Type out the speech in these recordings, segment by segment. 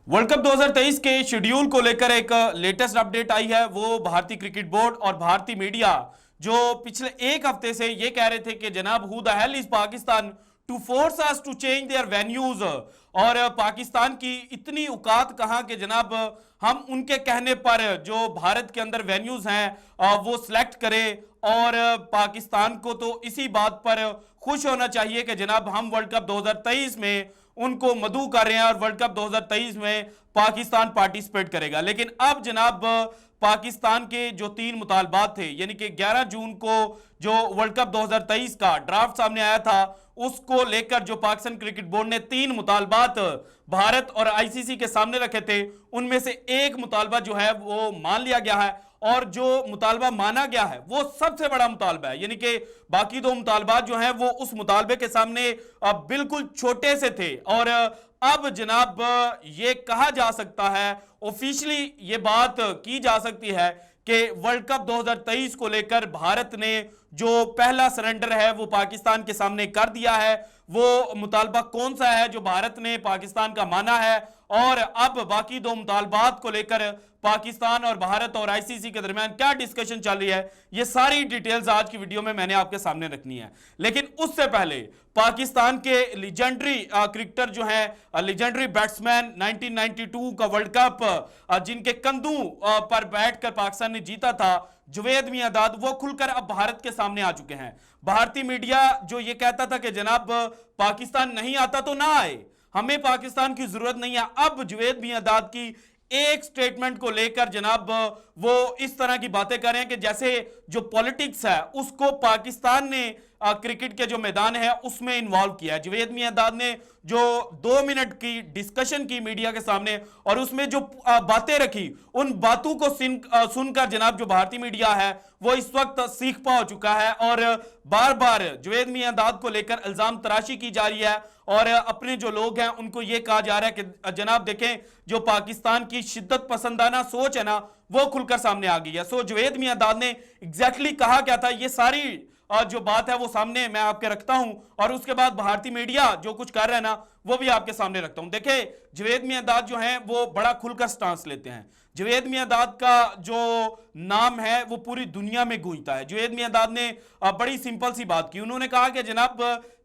World cup 2023 के schedule को लेकर एक लेटेस्ट अपडेट आई है। वो भारतीय क्रिकेट बोर्ड और भारतीय मीडिया जो पिछले एक हफ्ते से ये कह रहे थे कि जनाब who the hell is Pakistan to force us to change their venues, और पाकिस्तान की इतनी औकात कहां कि जनाब हम उनके कहने पर जो भारत के अंदर वेन्यूज हैं वो सिलेक्ट करें। और पाकिस्तान को तो इसी बात पर खुश होना चाहिए कि जनाब हम वर्ल्ड कप 2023 में उनको मदऊ कर रहे हैं और वर्ल्ड कप 2023 में पाकिस्तान पार्टिसिपेट करेगा। लेकिन अब जनाब पाकिस्तान के जो 3 मुतालबात थे, यानी कि 11 जून को जो वर्ल्ड कप 2023 का ड्राफ्ट सामने आया था, उसको लेकर जो पाकिस्तान क्रिकेट बोर्ड ने 3 मुतालबात भारत और आईसीसी के सामने रखे थे, उनमें से एक मुतालबा जो है वो मान लिया गया है। और जो मुतालबा माना गया है वो सबसे बड़ा मुतालबा है, यानी कि बाकी 2 मुतालबात जो हैं वो उस मुतालबे के सामने बिल्कुल छोटे से थे। और अब जनाब ये कहा जा सकता है, ऑफिशियली ये बात की जा सकती है कि वर्ल्ड कप 2023 को लेकर भारत ने जो पहला सरेंडर है वो पाकिस्तान के सामने कर दिया है। वो मुतालबा कौन सा है जो भारत ने पाकिस्तान का माना है, और अब बाकी 2 मुतालबात को लेकर पाकिस्तान और भारत और आईसीसी के दरमियान क्या डिस्कशन चल रही है, ये सारी डिटेल्स आज की वीडियो में मैंने आपके सामने रखनी है। लेकिन उससे पहले पाकिस्तान के लीजेंडरी क्रिकेटर जो हैं, लीजेंडरी बैट्समैन 1992 का वर्ल्ड कप जिनके कंधों पर बैठकर पाकिस्तान ने जीता था, जुवेद मियांदाद, वो खुलकर अब भारत के सामने आ चुके हैं। भारतीय मीडिया जो ये कहता था कि जनाब पाकिस्तान नहीं आता तो ना आए, हमें पाकिस्तान की जरूरत नहीं है, अब जुवेद मियांदाद की एक स्टेटमेंट को लेकर जनाब वो इस तरह की बातें कर रहे हैं कि जैसे जो पॉलिटिक्स है उसको पाकिस्तान ने क्रिकेट के जो मैदान है उसमें इन्वॉल्व किया है। जुवेद मियांदाद ने जो 2 मिनट की डिस्कशन की मीडिया के सामने और उसमें जो बातें रखी, उन बातों को सुनकर जनाब जो भारतीय मीडिया है वो इस वक्त सीख पा हो चुका है और बार बार जुवेद मियांदाद को लेकर इल्जाम तराशी की जा रही है। और अपने जो लोग हैं उनको यह कहा जा रहा है कि जनाब देखें, जो पाकिस्तान की शिद्दत पसंदाना सोच है ना वो खुलकर सामने आ गई है। सो जुवेद मियांदाद ने एग्जैक्टली कहा क्या था, ये सारी जो बात है वो सामने मैं आपके रखता हूं, और उसके बाद भारतीय मीडिया जो कुछ कर रहा है ना वो भी आपके सामने रखता हूं। देखिए, जुवेद मियांदाद जो हैं वो बड़ा खुलकर स्टांस लेते हैं। जुवेद मियांदाद का जो नाम है वो पूरी दुनिया में गूंजता है। जुवेद मियांदाद ने बड़ी सिंपल सी बात की, उन्होंने कहा कि जनाब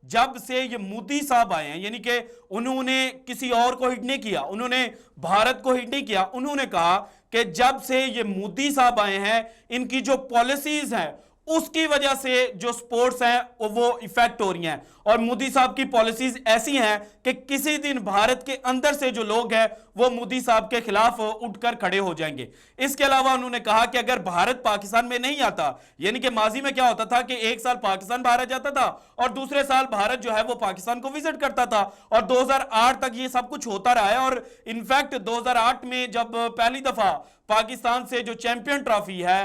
जब से ये मोदी साहब आए हैं, यानी कि उन्होंने किसी और को हिट नहीं किया, उन्होंने भारत को हिट नहीं किया, उन्होंने कहा कि जब से ये मोदी साहब आए हैं इनकी जो पॉलिसीज हैं उसकी वजह से जो स्पोर्ट्स हैं वो इफेक्ट हो रही हैं। और मोदी साहब की पॉलिसीज ऐसी हैं कि किसी दिन भारत के अंदर से जो लोग हैं वो मोदी साहब के खिलाफ उठकर खड़े हो जाएंगे। इसके अलावा उन्होंने कहा कि अगर भारत पाकिस्तान में नहीं आता, यानी कि माजी में क्या होता था कि एक साल पाकिस्तान भारत जाता था और दूसरे साल भारत जो है वो पाकिस्तान को विजिट करता था, और 2008 तक ये सब कुछ होता रहा है। और इनफैक्ट 2008 में जब पहली दफा पाकिस्तान से जो चैंपियन ट्रॉफी है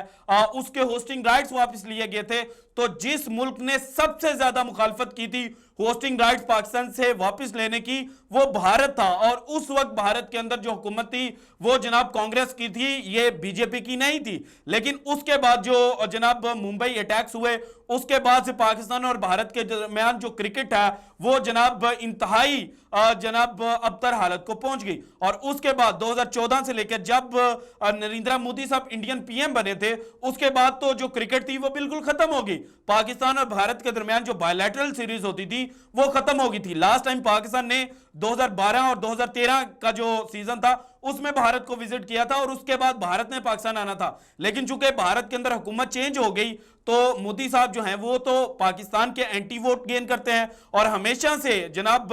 उसके होस्टिंग राइट्स वापस लिए गए थे, तो जिस मुल्क ने सबसे ज्यादा मुखालफत की थी होस्टिंग राइट्स पाकिस्तान से वापस लेने की, वो भारत था। और उस वक्त भारत के अंदर जो हुकूमत थी वो जनाब कांग्रेस की थी, ये बीजेपी की नहीं थी। लेकिन उसके बाद जो जनाब मुंबई अटैक्स हुए, उसके बाद से पाकिस्तान और भारत के दरमियान जो क्रिकेट है वो जनाब इंतहाई जनाब अबतर हालत को पहुंच गई। और उसके बाद 2014 से लेकर जब नरेंद्र मोदी साहब इंडियन पीएम बने थे, उसके बाद तो जो क्रिकेट थी वो बिल्कुल खत्म हो गई। पाकिस्तान और भारत के दरमियान जो बायलैटरल सीरीज होती थी वो खत्म हो गई थी। लास्ट टाइम पाकिस्तान ने 2012 और 2013 का जो सीजन था उसमें भारत को विजिट किया था, और उसके बाद भारत ने पाकिस्तान आना था। लेकिन चूंकि भारत के अंदर हुकूमत चेंज हो गई तो मोदी साहब जो हैं वो तो पाकिस्तान के एंटी वोट गेन करते हैं, और हमेशा से जनाब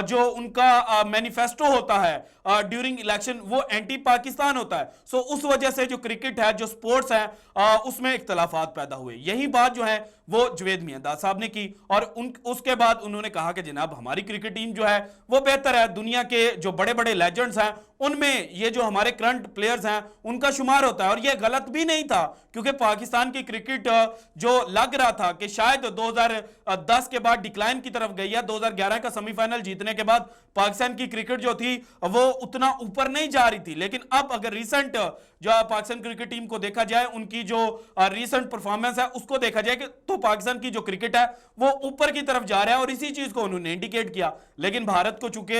जो उनका मैनिफेस्टो होता है ड्यूरिंग इलेक्शन वो एंटी पाकिस्तान होता है। सो उस वजह से जो क्रिकेट है, जो स्पोर्ट्स है, उसमें इख्तलाफात पैदा हुए। यही बात जो है वो जुवेद मियांदाद साहब ने की, और उसके बाद उन्होंने कहा कि जनाब हमारी क्रिकेट टीम जो है वो बेहतर है, दुनिया के जो बड़े बड़े लेजेंड्स हैं उनमें ये जो हमारे करंट प्लेयर्स हैं उनका शुमार होता है। और ये गलत भी नहीं था, क्योंकि पाकिस्तान की क्रिकेट जो लग रहा था कि शायद 2010 के बाद डिक्लाइन की तरफ गई है, 2011 का सेमीफाइनल जीतने के बाद पाकिस्तान की क्रिकेट जो थी वो उतना ऊपर नहीं जा रही थी। लेकिन अब अगर रिसेंट जो पाकिस्तान क्रिकेट टीम को देखा जाए, उनकी जो रिसेंट परफॉर्मेंस है उसको देखा जाए तो देखो पाकिस्तान की जो क्रिकेट है वो ऊपर की तरफ जा रहा है, और इसी चीज को उन्होंने इंडिकेट किया। लेकिन भारत को चूंकि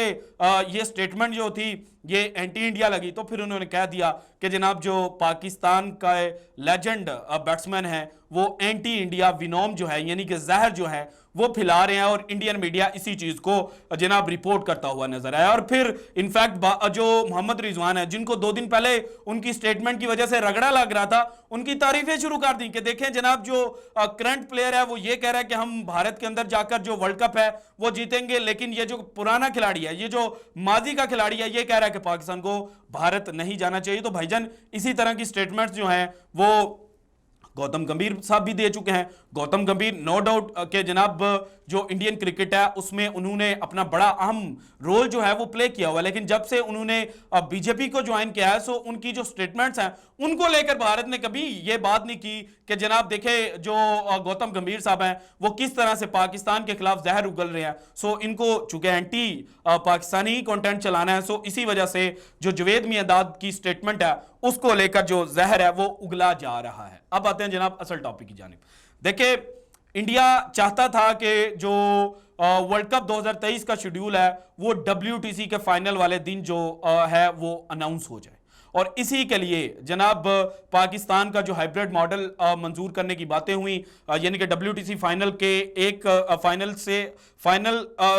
ये स्टेटमेंट जो थी ये एंटी इंडिया लगी, तो फिर उन्होंने कह दिया कि जनाब जो पाकिस्तान का लेजेंड बैट्समैन है वो एंटी इंडिया विनोम जो है, यानी कि जहर जो है वो फैला रहे हैं, और इंडियन मीडिया इसी चीज को जनाब रिपोर्ट करता हुआ नजर आया। और फिर इनफैक्ट जो मोहम्मद रिजवान है, जिनको 2 दिन पहले उनकी स्टेटमेंट की वजह से रगड़ा लग रहा था, उनकी तारीफें शुरू कर दी कि देखें जनाब जो करंट प्लेयर है वो ये कह रहा है कि हम भारत के अंदर जाकर जो वर्ल्ड कप है वो जीतेंगे, लेकिन ये जो पुराना खिलाड़ी है, ये जो माजी का खिलाड़ी है, ये कह रहा है कि पाकिस्तान को भारत नहीं जाना चाहिए। तो भाईजान इसी तरह की स्टेटमेंट्स जो हैं वो गौतम गंभीर साहब भी दे चुके हैं। गौतम गंभीर नो डाउट के जनाब जो इंडियन क्रिकेट है उसमें उन्होंने अपना बड़ा अहम रोल जो है वो प्ले किया हुआ है, लेकिन जब से उन्होंने बीजेपी को ज्वाइन किया है, सो उनकी जो स्टेटमेंट्स हैं उनको लेकर भारत ने कभी ये बात नहीं की कि जनाब देखे जो गौतम गंभीर साहब हैं वो किस तरह से पाकिस्तान के खिलाफ जहर उगल रहे हैं। सो इनको चूंकि एंटी पाकिस्तानी कंटेंट चलाना है, सो इसी वजह से जो जवेद मियांदाद की स्टेटमेंट है उसको लेकर जो जहर है वो उगला जा रहा है। अब आते हैं जनाब असल टॉपिक की जानिब। देखिए इंडिया चाहता था कि जो वर्ल्ड कप 2023 का शेड्यूल है वो WTC के फाइनल वाले दिन जो है वो अनाउंस हो जाए, और इसी के लिए जनाब पाकिस्तान का जो हाइब्रिड मॉडल मंजूर करने की बातें हुई, यानी कि WTC फाइनल के एक फाइनल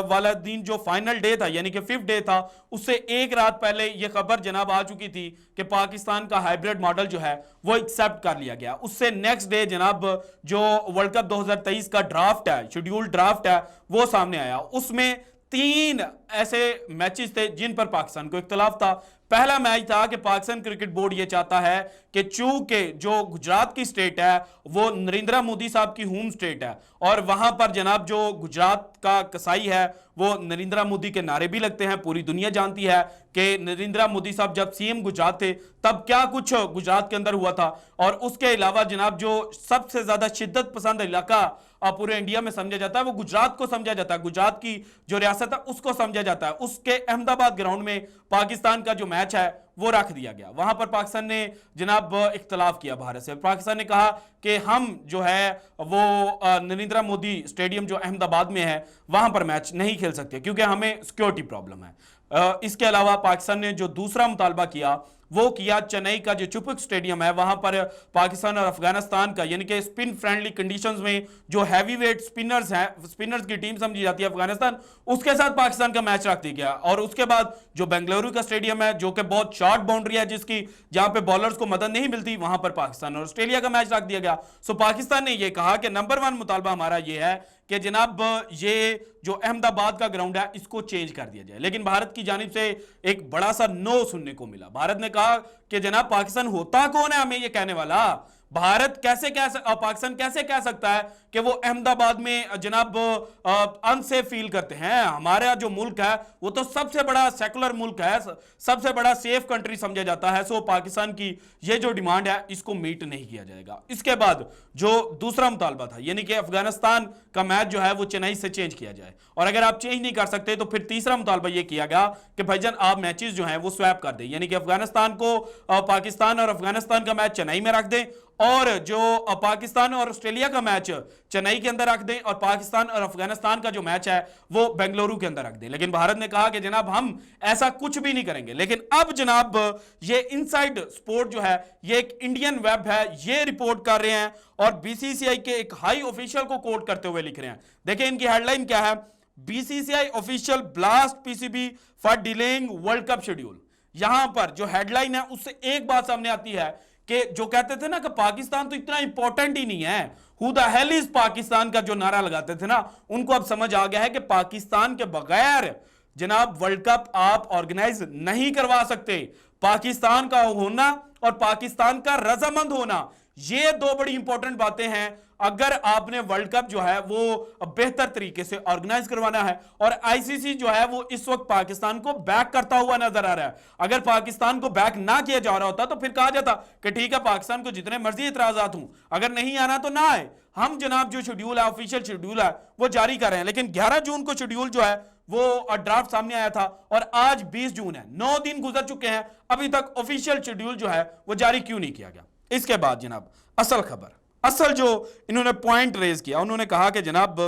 वाला दिन जो फाइनल डे था यानी कि 5th डे था, उससे एक रात पहले यह खबर जनाब आ चुकी थी कि पाकिस्तान का हाइब्रिड मॉडल जो है वो एक्सेप्ट कर लिया गया। उससे नेक्स्ट डे जनाब जो वर्ल्ड कप 2023 का ड्राफ्ट है, शेड्यूल ड्राफ्ट है, वो सामने आया। उसमें 3 ऐसे मैचेस थे जिन पर पाकिस्तान को इख्तलाफ था। पहला मैच था कि पाकिस्तान क्रिकेट बोर्ड यह चाहता है कि चूंकि जो गुजरात की स्टेट है वो नरेंद्र मोदी साहब की होम स्टेट है, और वहां पर जनाब जो गुजरात का कसाई है वो नरेंद्र मोदी के नारे भी लगते हैं। पूरी दुनिया जानती है कि नरेंद्र मोदी साहब जब CM गुजरात थे तब क्या कुछ गुजरात के अंदर हुआ था। और उसके अलावा जनाब जो सबसे ज्यादा शिद्दत पसंद इलाका पूरे इंडिया में समझा जाता है वो गुजरात को समझा जाता है, गुजरात की जो रियासत है उसको समझा जाता है। उसके अहमदाबाद ग्राउंड में पाकिस्तान का जो मैच है वो रख दिया गया। वहां पर पाकिस्तान ने जनाब इख्तलाफ किया भारत से। पाकिस्तान ने कहा कि हम जो है वो नरेंद्र मोदी स्टेडियम जो अहमदाबाद में है वहां पर मैच नहीं खेल सकते क्योंकि हमें सिक्योरिटी प्रॉब्लम है। इसके अलावा पाकिस्तान ने जो दूसरा मुतालबा किया वो किया चेन्नई का जो चुपक स्टेडियम है वहां पर पाकिस्तान और अफगानिस्तान का, यानी कि स्पिन फ्रेंडली कंडीशंस में जो हैवीवेट स्पिनर्स हैं, स्पिनर्स की टीम समझी जाती है अफगानिस्तान, उसके साथ पाकिस्तान का मैच रख दिया गया। और उसके बाद जो बेंगलुरु का स्टेडियम है जो कि बहुत शॉर्ट बाउंड्री है जिसकी जहां पे बॉलर्स को मदद नहीं मिलती, वहां पर पाकिस्तान और ऑस्ट्रेलिया का मैच रख दिया गया। सो पाकिस्तान ने यह कहा कि नंबर 1 मुतालबा हमारा यह है कि जनाब ये जो अहमदाबाद का ग्राउंड है इसको चेंज कर दिया जाए। लेकिन भारत की जानिब से एक बड़ा सा नो सुनने को मिला। भारत ने कहा कि जनाब पाकिस्तान होता कौन है हमें ये कहने वाला? भारत पाकिस्तान कैसे कह सकता है कि वो अहमदाबाद में जनाब अनसेफ फील करते हैं? हमारा जो मुल्क है वो तो सबसे बड़ा सेकुलर मुल्क है, सबसे बड़ा सेफ कंट्री समझा जाता है। सो पाकिस्तान की ये जो डिमांड है इसको मीट नहीं किया जाएगा। इसके बाद जो दूसरा मुतालबा था यानी कि अफगानिस्तान का मैच जो है वो चेन्नई से चेंज किया जाए, और अगर आप चेंज नहीं कर सकते तो फिर तीसरा मुतालबा ये किया गया कि भाईजान आप मैचेस जो हैं वो स्वैप कर दें, यानी कि अफगानिस्तान को पाकिस्तान और अफगानिस्तान का मैच चेन्नई में रख दें, और जो पाकिस्तान और ऑस्ट्रेलिया का मैच चेन्नई के अंदर रख दें, और पाकिस्तान और अफगानिस्तान का जो मैच है वो बेंगलुरु के अंदर रख दें। लेकिन भारत ने कहा कि जनाब हम ऐसा कुछ भी नहीं करेंगे। लेकिन अब जनाब ये इनसाइड स्पोर्ट जो है ये एक इंडियन वेब है, ये रिपोर्ट कर रहे हैं और BCCI के एक हाई ऑफिशियल को कोट करते हुए लिख रहे हैं। देखिए इनकी हेडलाइन क्या है, BCCI official blast PCB for delaying world cup schedule. यहां पर जो हेडलाइन है उससे एक बात सामने आती है कि जो कहते थे ना कि पाकिस्तान तो इतना इंपॉर्टेंट ही नहीं है, who the hell is Pakistan का जो नारा लगाते थे ना, उनको अब समझ आ गया है कि पाकिस्तान के बगैर जनाब वर्ल्ड कप आप ऑर्गेनाइज नहीं करवा सकते। पाकिस्तान का होना और पाकिस्तान का रजामंद होना, ये 2 बड़ी इंपॉर्टेंट बातें हैं अगर आपने वर्ल्ड कप जो है वो बेहतर तरीके से ऑर्गेनाइज करवाना है। और ICC जो है वो इस वक्त पाकिस्तान को बैक करता हुआ नजर आ रहा है। अगर पाकिस्तान को बैक ना किया जा रहा होता तो फिर कहा जाता कि ठीक है पाकिस्तान को जितने मर्जी इतराजात हूं, अगर नहीं आना तो ना आए, हम जनाब जो शेड्यूल है ऑफिशियल शेड्यूल है वो जारी कर रहे हैं। लेकिन 11 जून को शेड्यूल जो है वो ड्राफ्ट सामने आया था और आज 20 जून है, 9 दिन गुजर चुके हैं, अभी तक ऑफिशियल शेड्यूल जो है वो जारी क्यों नहीं किया गया? इसके बाद जनाब असल खबर, असल जो इन्होंने पॉइंट रेज किया, उन्होंने कहा कि जनाब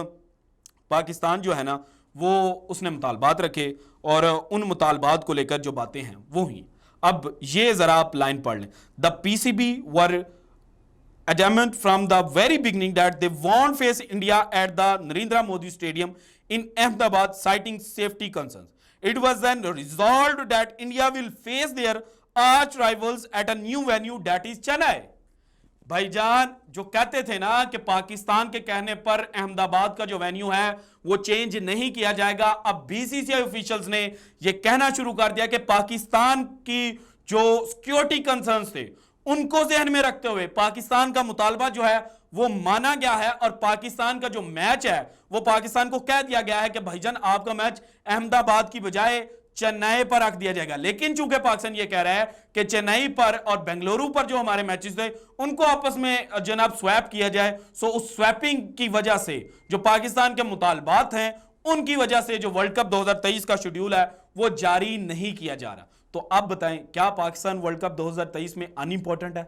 पाकिस्तान जो है ना वो उसने मुतालबात रखे और उन मुतालबात को लेकर जो बातें हैं वो ही। अब ये जरा आप लाइन पढ़ लें। The PCB were adamant from the very beginning that they won't face India at the Narendra Modi Stadium in Ahmedabad, citing safety concerns. It was then resolved that India will face their arch rivals at a new venue, that is Chennai. भाईजान जो कहते थे ना कि पाकिस्तान के कहने पर अहमदाबाद का जो वेन्यू है वो चेंज नहीं किया जाएगा, अब बीसीसीआई ऑफिशियल्स ने ये कहना शुरू कर दिया कि पाकिस्तान की जो सिक्योरिटी कंसर्न्स थे उनको ध्यान में रखते हुए पाकिस्तान का मुतालबा जो है वो माना गया है और पाकिस्तान का जो मैच है वो पाकिस्तान को कह दिया गया है कि भाईजान आपका मैच अहमदाबाद की बजाय चेन्नई पर रख दिया जाएगा। लेकिन चूंकि पाकिस्तान ये कह रहा है कि चेन्नई पर और बेंगलुरु पर जो हमारे मैचेस थे उनको आपस में जनाब स्वैप किया जाए, सो उस स्वैपिंग की वजह से जो पाकिस्तान के मुतालबात हैं उनकी वजह से जो वर्ल्ड कप 2023 का शेड्यूल है वो जारी नहीं किया जा रहा। तो अब बताएं, क्या पाकिस्तान वर्ल्ड कप 2023 में अनइंपॉर्टेंट है?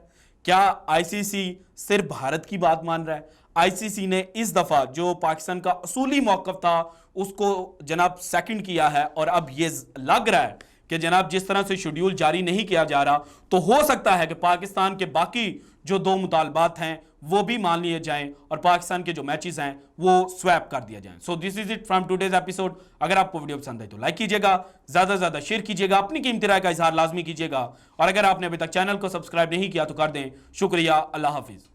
क्या आईसीसी सिर्फ भारत की बात मान रहा है? आईसीसी ने इस दफा जो पाकिस्तान का असूली मौकफ था उसको जनाब सेकंड किया है और अब ये लग रहा है कि जनाब जिस तरह से शेड्यूल जारी नहीं किया जा रहा तो हो सकता है कि पाकिस्तान के बाकी जो दो मुतालबात हैं वो भी मान लिए जाएं और पाकिस्तान के जो मैचेस हैं वो स्वैप कर दिया जाए। So this is it from today's episode. अगर आपको वीडियो पसंद आई तो लाइक कीजिएगा, ज्यादा से ज्यादा शेयर कीजिएगा, अपनी कीमती राय का इजहार लाजमी कीजिएगा और अगर आपने अभी तक चैनल को सब्सक्राइब नहीं किया तो कर दें। शुक्रिया, अल्लाह हाफिज।